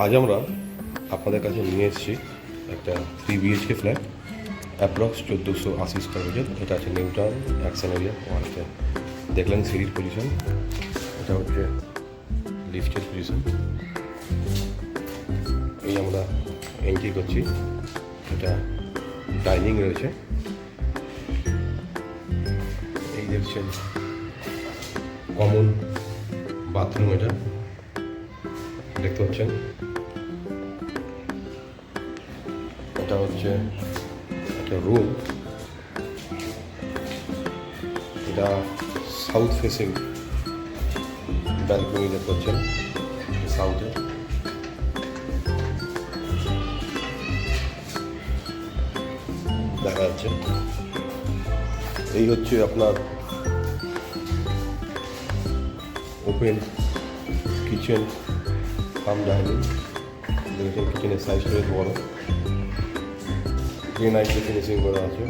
আজ আমরা আপনাদের কাছে নিয়ে এসেছি একটা 3 BHK flat, approx 1480 square metre. এটা আছে নিউ টাউন অ্যাকশন এরিয়া ওয়ানতে। দেখলেন সিঁড়ির পজিশন, এটা হচ্ছে লিফটের পজিশন। এই আমরা এন্ট্রি করছি, এটা ডাইনিং রয়েছে। এই দেখছেন কমন বাথরুম, এটা দেখতে পাচ্ছেন। এটা হচ্ছে একটা রুম, এটা সাউথ ফেসিং ব্যালকনি দেখতে পাচ্ছেন সাউথে। দেখা যাচ্ছে এই হচ্ছে আপনার ওপেন কিচেন কাম ডাইনিং। দেখেছেন কিচেনের সাইজটা বেশ বড়, গ্রেনাইটে ফিনিশিং করা আছে।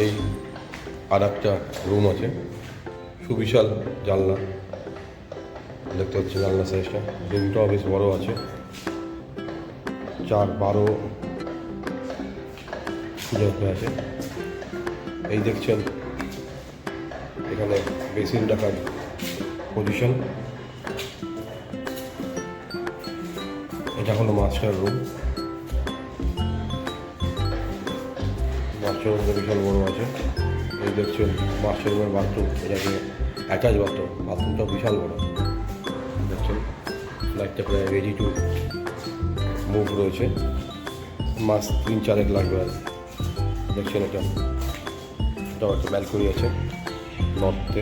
এই আর একটা রুম আছে, সুবিশাল জানলা দেখতে হচ্ছে, জানলা সাইজটা। রুমটাও বেশ বড় আছে, 4-12 সুযোগ আছে। এই দেখছেন এখানে বেসিন রাখার পজিশন। এটা হলো মাস্টার রুম। মাস্টার রুমটা বিশাল বড় আছে। এই দেখছেন মাস্টার রুমের বাথরুম, এটাকে অ্যাটাচ বাথরুম। বাথরুমটাও বিশাল বড় দেখছেন। ফ্ল্যাটটা প্রায় রেডি টু মুভ রয়েছে, মাস 3-4 লাগবে আর। দেখছেন এটাও একটা ব্যালকনি আছে নর্থে।